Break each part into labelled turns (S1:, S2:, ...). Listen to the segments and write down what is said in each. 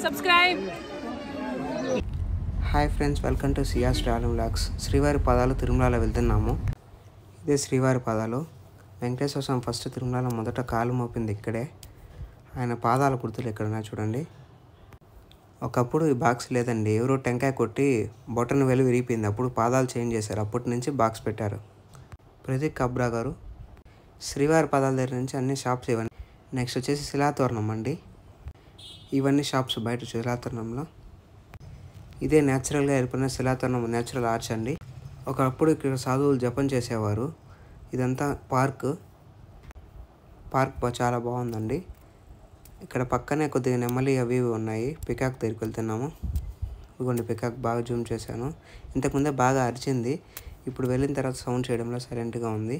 S1: subscribe.
S2: Hi friends, welcome to Ciaz travelling vlogs. శ్రీవారి పాదాలు తిరుమలలో వెళ్తున్నాము. ఇదే శ్రీవారి పాదాలు. వెంకటేశ్వర స్వామి ఫస్ట్ తిరుమలలో మొదట కాలు మోపింది ఇక్కడే. ఆయన పాదాల గుర్తులు ఎక్కడన్నా చూడండి. ఒకప్పుడు ఈ బాక్స్ లేదండి, ఎవరో టెంకాయ కొట్టి బొటన్ వెలు విరిగిపోయింది. అప్పుడు పాదాలు చేంజ్ చేశారు. అప్పటి నుంచి బాక్స్ పెట్టారు. ప్రదీప్ కబ్రా గారు. శ్రీవారి పాదాల దగ్గర నుంచి అన్ని షాప్స్ ఇవన్నీ. నెక్స్ట్ వచ్చేసి శిలాతోరణం అండి. ఇవన్నీ షాప్స్ బయట శిలాతోరణంలో. ఇదే న్యాచురల్గా ఏర్పడిన శిలాతోరణం, న్యాచురల్ ఆర్చ్ అండి. ఒకప్పుడు ఇక్కడ సాధువులు జపం చేసేవారు. ఇదంతా పార్క్ చాలా బాగుందండి. ఇక్కడ పక్కనే కొద్దిగా నెమ్మలి అవి ఉన్నాయి. పికాక్ దగ్గరికి వెళ్తున్నాము. ఇదిగోండి పికాక్, బాగా జూమ్ చేశాను. ఇంతకుముందే బాగా అరిచింది. ఇప్పుడు వెళ్ళిన తర్వాత సౌండ్ చేయడంలో సైలెంట్గా ఉంది.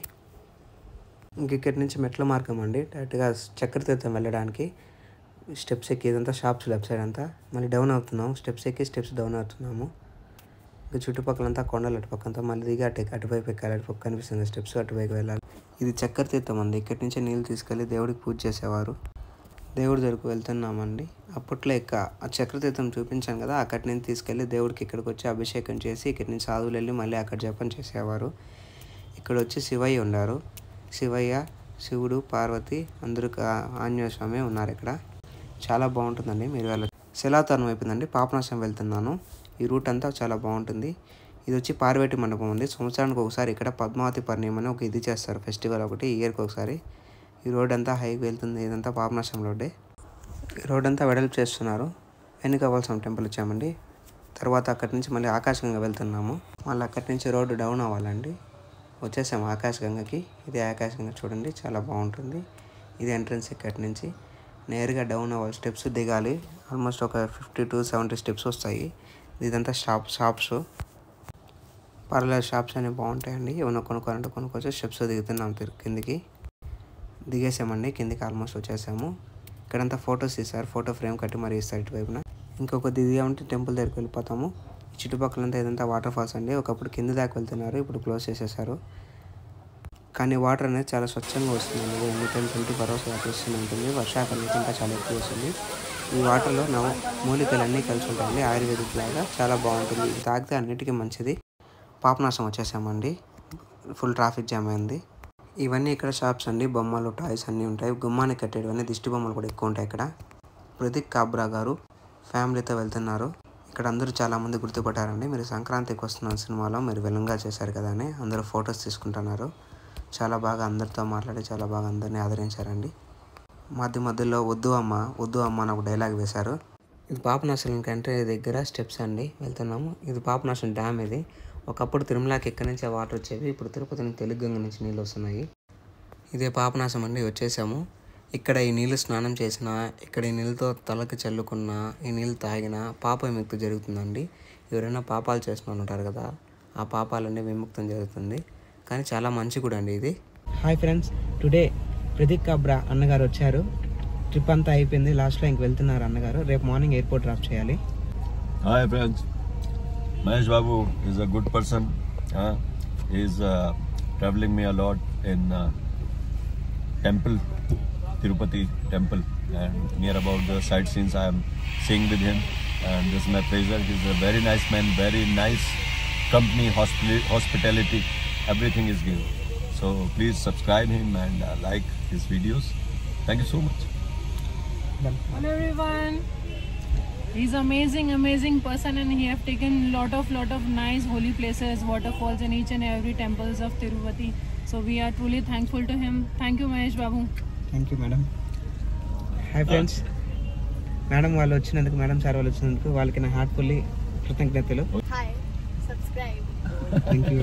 S2: ఇంక ఇక్కడి నుంచి మెట్ల మార్గం అండి. డైరెక్ట్గా చక్రతీర్థం వెళ్ళడానికి స్టెప్స్ ఎక్కి, ఇదంతా షాప్స్ లెఫ్ట్ సైడ్ అంతా. మళ్ళీ డౌన్ అవుతున్నాము. స్టెప్స్ ఎక్కి స్టెప్స్ డౌన్ అవుతున్నాము. ఇంకా చుట్టుపక్కలంతా కొండలు, అటుపక్కంతా మళ్ళీ దిగి అటువైపు ఎక్కాలి. అటుపక్క కనిపిస్తుంది స్టెప్స్, అటువైపు వెళ్ళాలి. ఇది చక్రతీర్థం అండి. ఇక్కడి నుంచి నీళ్ళు తీసుకెళ్ళి దేవుడికి పూజ చేసేవారు. దేవుడి దగ్గరకు వెళ్తున్నామండి. అప్పట్లో ఆ చక్రతీర్థం చూపించాను కదా, అక్కడి నుంచి తీసుకెళ్ళి దేవుడికి ఇక్కడికి వచ్చి అభిషేకం చేసి ఇక్కడి నుంచి సాధువులు వెళ్ళి మళ్ళీ అక్కడ జపం చేసేవారు. ఇక్కడ వచ్చి శివయ్య ఉన్నారు. శివయ్య, శివుడు, పార్వతి, అందరూ ఆంజనేయ స్వామి ఉన్నారు ఇక్కడ. చాలా బాగుంటుందండి. మీరు వెళ్ళచ్చు. శిలాతోరణం అయిపోయిందండి. పాపనాశం వెళ్తున్నాను. ఈ రూట్ అంతా చాలా బాగుంటుంది. ఇది వచ్చి పార్వతి మండపం ఉంది. సంవత్సరానికి ఒకసారి ఇక్కడ పద్మావతి పరిణయం అని ఒక ఇది చేస్తారు, ఫెస్టివల్ ఒకటి ఇయర్కి ఒకసారి. ఈ రోడ్ అంతా హైకి వెళ్తుంది. ఇదంతా పాపనాశం రోడ్డే. ఈ రోడ్ అంతా వెడల్పు చేస్తున్నారు. వెనుకవలసం టెంపుల్ వచ్చామండి. తర్వాత అక్కడి నుంచి మళ్ళీ ఆకాశగంగా వెళ్తున్నాము. మళ్ళీ అక్కడి నుంచి రోడ్డు డౌన్ అవ్వాలండి. వచ్చేసాము ఆకాశగంగకి. ఇది ఆకాశగంగ చూడండి, చాలా బాగుంటుంది. ఇది ఎంట్రన్స్. ఇక్కడి నుంచి నేరుగా డౌన్ అవ్వాలి. స్టెప్స్ దిగాలి. ఆల్మోస్ట్ ఒక 50 to 70 స్టెప్స్ వస్తాయి. ఇదంతా షాప్స్. పర్లేదు, షాప్స్ అనేవి బాగుంటాయండి. ఏమైనా కొనుక్కోవాలంటే కొనుక్కోవచ్చు. స్టెప్స్ దిగుతున్నాం కిందికి. దిగేసామండి. కిందికి ఆల్మోస్ట్ వచ్చేసాము. ఇక్కడంతా ఫొటోస్ తీశారు. ఫోటో ఫ్రేమ్ కట్టి మరి ఇస్తారు ఇటువైపున. ఇంకొక దిగా ఉంటే టెంపుల్ దగ్గరికి వెళ్ళిపోతాము. చుట్టుపక్కలంతా ఇదంతా వాటర్ ఫాల్స్ అండి. ఒకప్పుడు కింద దాకా వెళ్తున్నారు, ఇప్పుడు క్లోజ్ చేసేసారు. కానీ వాటర్ అనేది చాలా స్వచ్ఛంగా వస్తుంది. ఎనీ టైం 24 hours వాటర్ వస్తూనే ఉంటుంది. వర్షాకాలం ఇంకా చాలా ఎక్కువ వస్తుంది. ఈ వాటర్లో మూలికలు అన్నీ కలిసి ఉంటాయండి. ఆయుర్వేదిక్ లాగా చాలా బాగుంటుంది. ఇది తాగితే అన్నిటికీ మంచిది. పాపనాశం వచ్చేసామండి. ఫుల్ ట్రాఫిక్ జామ్ అయింది. ఇవన్నీ ఇక్కడ షాప్స్ అండి. బొమ్మలు, టాయ్స్ అన్నీ ఉంటాయి. గుమ్మానికి కట్టేటివన్నీ దిష్టి బొమ్మలు కూడా ఎక్కువ ఉంటాయి ఇక్కడ. ప్రదీప్ కబ్రా గారు ఫ్యామిలీతో వెళ్తున్నారు. ఇక్కడ అందరూ చాలామంది గుర్తుపట్టారండి. మీరు సంక్రాంతికి వస్తున్న సినిమాలో మీరు విలన్గా చేశారు కదా అని అందరూ ఫొటోస్ తీసుకుంటున్నారు. చాలా బాగా అందరితో మాట్లాడి చాలా బాగా అందరినీ ఆదరించారండి. మధ్యలో వద్దు అమ్మ అని ఒక డైలాగ్ వేశారు. ఇది పాపనాశనం కంటే దగ్గర స్టెప్స్ అండి. వెళ్తున్నాము. ఇది పాపనాశనం డ్యామ్. ఇది ఒకప్పుడు తిరుమలకి ఎక్కడి నుంచి వాటర్ వచ్చేవి. ఇప్పుడు తిరుపతి నుంచి తెలుగంగ నుంచి నీళ్ళు వస్తున్నాయి. ఇదే పాపనాశం అండి. వచ్చేసాము. ఇక్కడ ఈ నీళ్ళు స్నానం చేసినా, ఇక్కడ ఈ నీళ్ళతో తలకి చల్లుకున్నా, ఈ నీళ్ళు తాగినా పాప విముక్తి జరుగుతుందండి. ఎవరైనా పాపాలు చేసిన ఉంటారు కదా, ఆ పాపాలన్నీ విముక్తం జరుగుతుంది. కానీ చాలా మంచి కూడా అండి ఇది. హాయ్ ఫ్రెండ్స్, టుడే ప్రదీప్ కబ్రా అన్నగారు వచ్చారు. ట్రిప్ అంతా అయిపోయింది. లాస్ట్లో ఇంక వెళ్తున్నారు అన్నగారు. రేపు మార్నింగ్ ఎయిర్పోర్ట్ డ్రాప్ చేయాలి.
S3: Hi friends, Mahesh Babu is a good person. Is travelling me a lot in temple, Tirupati temple, and near about the side scenes I am seeing with him, and this is my pleasure. He's a very nice man, very nice company, hospitality, everything is given. So please subscribe him and like his videos. Thank you so much.
S1: Hello everyone. He's amazing person, and he have taken lot of nice holy places, waterfalls in each and every temples of Tirupati. So we are truly thankful to him. Thank you Mahesh Babu.
S2: Thank you madam. Hi friends, madam వాళ్ళు వచ్చినందుకు, madam sir వాళ్ళు వచ్చినందుకు వాళ్ళకి నా heartfully కృతజ్ఞతలు.
S4: Hi, subscribe.
S2: Thank you.